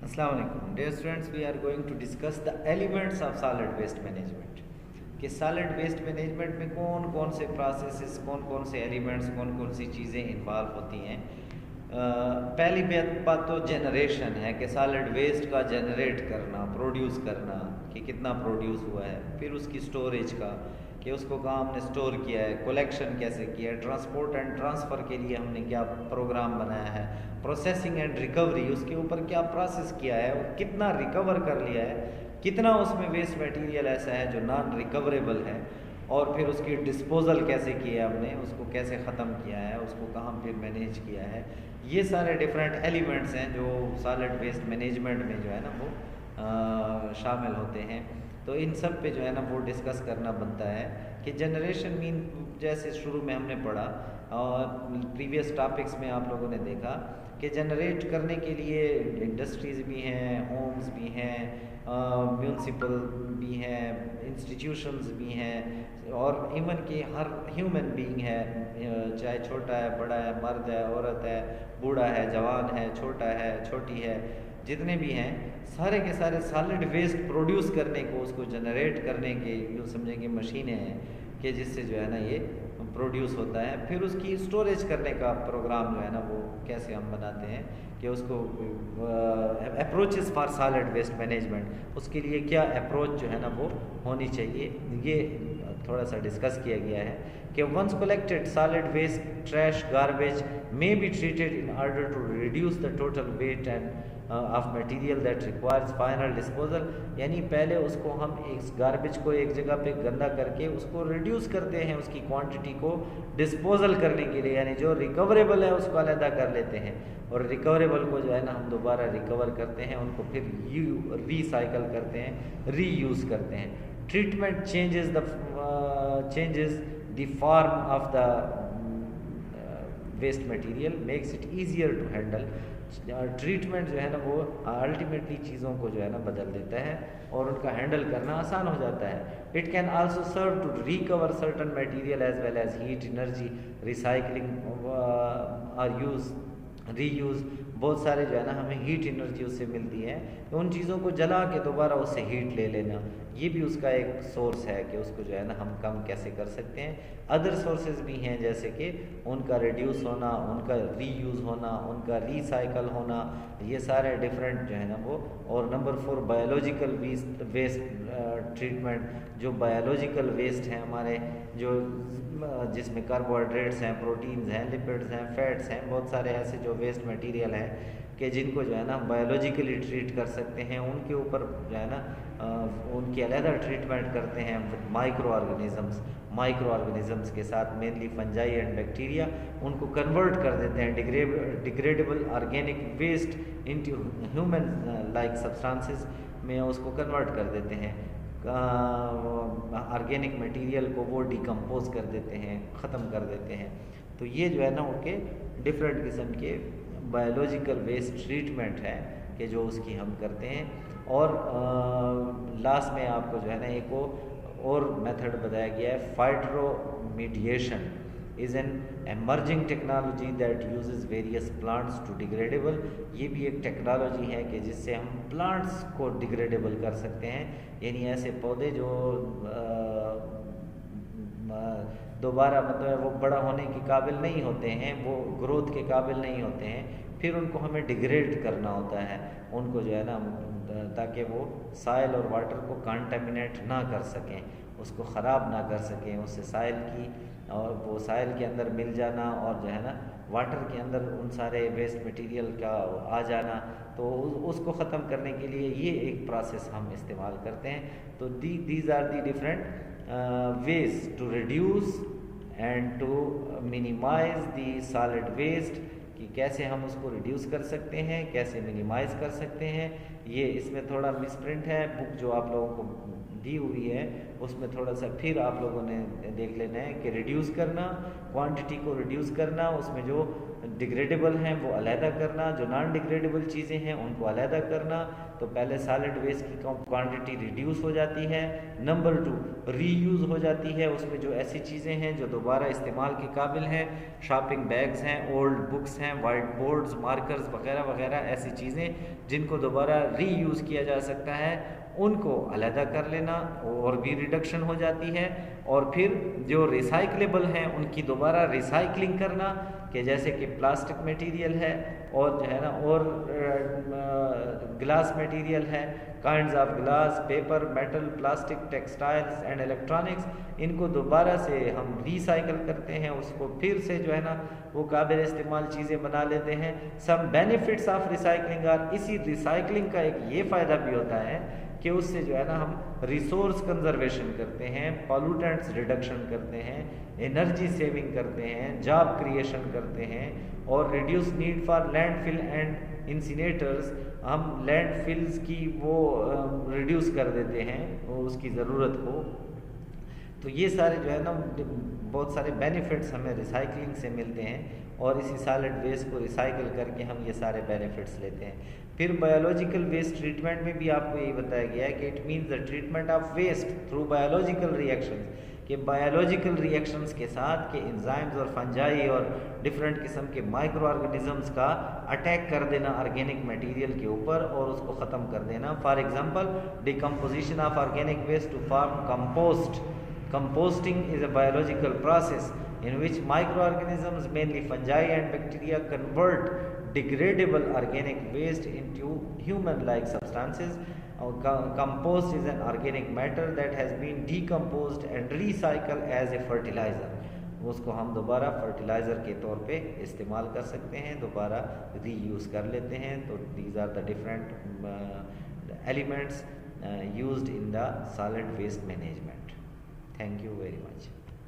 Assalamu alaikum. Dear students, we are going to discuss the elements of solid waste management. कि solid waste management में कौन कौन से processes, कौन कौन से एलिमेंट्स, कौन कौन सी चीज़ें इन्वॉल्व होती हैं। पहली बात तो जनरेशन है कि सॉलिड वेस्ट का जनरेट करना, प्रोड्यूस करना, कि कितना प्रोड्यूस हुआ है। फिर उसकी स्टोरेज का, कि उसको कहाँ हमने स्टोर किया है, कलेक्शन कैसे किया है, ट्रांसपोर्ट एंड ट्रांसफ़र के लिए हमने क्या प्रोग्राम बनाया है, प्रोसेसिंग एंड रिकवरी, उसके ऊपर क्या प्रोसेस किया है और कितना रिकवर कर लिया है, कितना उसमें वेस्ट मटेरियल ऐसा है जो नॉन रिकवरेबल है, और फिर उसकी डिस्पोजल कैसे किया है हमने, उसको कैसे ख़त्म किया है, उसको कहाँ फिर मैनेज किया है। ये सारे डिफरेंट एलिमेंट्स हैं जो सॉलिड वेस्ट मैनेजमेंट में जो है ना वो शामिल होते हैं। तो इन सब पे जो है ना वो डिस्कस करना बनता है कि जनरेशन मीन, जैसे शुरू में हमने पढ़ा और प्रीवियस टॉपिक्स में आप लोगों ने देखा कि जनरेट करने के लिए इंडस्ट्रीज़ भी हैं, होम्स भी हैं, म्यूनसिपल भी हैं, इंस्टीट्यूशंस भी हैं, और इवन कि हर ह्यूमन बीइंग है, चाहे छोटा है, बड़ा है, मर्द है, औरत है, बूढ़ा है, जवान है, छोटा है, छोटी है, जितने भी हैं सारे के सारे सॉलिड वेस्ट प्रोड्यूस करने को, उसको जनरेट करने के यूँ समझेंगे मशीनें हैं कि जिससे जो है ना ये प्रोड्यूस होता है। फिर उसकी स्टोरेज करने का प्रोग्राम जो है ना वो कैसे हम बनाते हैं कि उसको approaches for solid waste management, उसके लिए क्या अप्रोच जो है ना वो होनी चाहिए, ये थोड़ा सा डिस्कस किया गया है कि once collected solid waste, trash, garbage may be treated in order to reduce the total weight and of material that requires final disposal. यानी पहले उसको हम इस गार्बेज को एक जगह पे गंदा करके उसको रिड्यूस करते हैं, उसकी क्वांटिटी को डिस्पोजल करने के लिए, यानी जो रिकवरेबल है उसको अलहदा कर लेते हैं, और रिकवरेबल को जो है ना हम दोबारा रिकवर करते हैं, उनको फिर रीसाइकल करते हैं, रीयूज़ करते हैं। Treatment changes the form of the waste material, makes it easier to handle. Treatment जो है ना वो अल्टीमेटली चीज़ों को जो है ना बदल देता है और उनका हैंडल करना आसान हो जाता है। It can also serve to recover certain material as well as heat, energy, recycling और यूज़, रीयूज़। बहुत सारे जो है ना हमें हीट एनर्जी उससे मिलती है, तो उन चीज़ों को जला के दोबारा उससे हीट ले लेना, ये भी उसका एक सोर्स है कि उसको जो है ना हम कम कैसे कर सकते हैं। अदर सोर्सेज भी हैं जैसे कि उनका रिड्यूस होना, उनका रीयूज़ होना, उनका रिसाइकल होना, ये सारे डिफरेंट जो है ना वो। और नंबर 4 बायोलॉजिकल वेस्ट ट्रीटमेंट, जो बायोलॉजिकल वेस्ट हैं हमारे, जो जिसमें कार्बोहाइड्रेट्स हैं, प्रोटीन्स हैं, लिपिड्स हैं, फैट्स हैं, बहुत सारे ऐसे जो वेस्ट मटेरियल हैं कि जिनको जो है ना बायोलॉजिकली ट्रीट कर सकते हैं, उनके ऊपर जो है ना उनकी अलहदा ट्रीटमेंट करते हैं माइक्रो ऑर्गेनिज़म्स के साथ, मेनली फंजाई एंड बैक्टीरिया। उनको कन्वर्ट कर देते हैं degradable organic waste into human like substances में, उसको कन्वर्ट कर देते हैं, ऑर्गेनिक मटेरियल को वो डिकम्पोज कर देते हैं, ख़त्म कर देते हैं। तो ये जो है ना उनके डिफरेंट किस्म के बायोलॉजिकल वेस्ट ट्रीटमेंट है कि जो उसकी हम करते हैं। और लास्ट में आपको जो है ना एक और मेथड बताया गया है, phytoremediation is an emerging technology that uses various plants to degradable. ये भी एक टेक्नोलॉजी है कि जिससे हम प्लांट्स को डिग्रेडेबल कर सकते हैं, यानी ऐसे पौधे जो दोबारा मतलब वो बड़ा होने के काबिल नहीं होते हैं, वो ग्रोथ के काबिल नहीं होते हैं, फिर उनको हमें डिग्रेड करना होता है उनको जो है ना, ताकि वो साइल और वाटर को कंटामिनेट ना कर सकें, उसको ख़राब ना कर सकें, उससे साइल की और वो साइल के अंदर मिल जाना और जो है ना वाटर के अंदर उन सारे वेस्ट मटेरियल का आ जाना, तो उसको ख़त्म करने के लिए ये एक प्रोसेस हम इस्तेमाल करते हैं। तो these are the different ways to reduce and to minimize the solid waste, कि कैसे हम उसको रिड्यूस कर सकते हैं, कैसे मिनिमाइज़ कर सकते हैं। ये इसमें थोड़ा मिसप्रिंट है, बुक जो आप लोगों को दी हुई है उसमें थोड़ा सा फिर आप लोगों ने देख लेना है कि रिड्यूस करना, क्वांटिटी को रिड्यूस करना, उसमें जो डिग्रेडेबल हैं वो अलहदा करना, जो नॉन डिग्रेडेबल चीज़ें हैं उनको अलहदा करना। तो पहले सॉलिड वेस्ट की क्वांटिटी रिड्यूस हो जाती है। नंबर 2, रीयूज़ हो जाती है, उसमें जो ऐसी चीज़ें हैं जो दोबारा इस्तेमाल के काबिल हैं, शॉपिंग बैग्स हैं, ओल्ड बुक्स हैं, वाइट बोर्ड्स, मार्कर्स वगैरह वगैरह, ऐसी चीज़ें जिनको दोबारा रीयूज़ किया जा सकता है उनको अलहदा कर लेना और भी रिडक्शन हो जाती है। और फिर जो रिसाइकलेबल हैं उनकी दोबारा रिसाइकलिंग करना, कि जैसे कि प्लास्टिक मटेरियल है और जो है ना और ग्लास मटेरियल है, kinds of glass, paper, metal, plastic, textiles and electronics, इनको दोबारा से हम रिसाइकल करते हैं, उसको फिर से जो है ना वो काबिल इस्तेमाल चीज़ें बना लेते हैं। Some benefits of recycling are, इसी रिसाइकलिंग का एक ये फ़ायदा भी होता है कि उससे जो है ना हम रिसोर्स कंजर्वेशन करते हैं, पॉल्यूटेंट्स रिडक्शन करते हैं, एनर्जी सेविंग करते हैं, जॉब क्रिएशन करते हैं और reduce need for landfill and incinerators, हम लैंडफिल्स की वो रिड्यूस कर देते हैं वो उसकी ज़रूरत को। तो ये सारे जो है ना बहुत सारे बेनिफिट्स हमें रिसाइकलिंग से मिलते हैं और इसी सॉलिड वेस्ट को रिसाइकल करके हम ये सारे बेनिफिट्स लेते हैं। फिर बायोलॉजिकल वेस्ट ट्रीटमेंट में भी आपको यही बताया गया है कि it means the treatment of waste through biological reactions, कि बायोलॉजिकल रिएक्शंस के साथ के एंजाइम्स और फंजाई और डिफरेंट किस्म के माइक्रो ऑर्गेनिजम्स का अटैक कर देना ऑर्गेनिक मटेरियल के ऊपर और उसको ख़त्म कर देना। For example decomposition of organic waste to form compost. Composting is a biological process in which microorganisms, mainly fungi and bacteria, convert degradable organic waste into human-like substances. Compost is an organic matter that has been decomposed and recycled as a fertilizer. उसको हम दोबारा fertiliser के तौर पे इस्तेमाल कर सकते हैं, दोबारा रीयूज़ कर लेते हैं। तो these are the different elements used in the solid waste management. Thank you very much.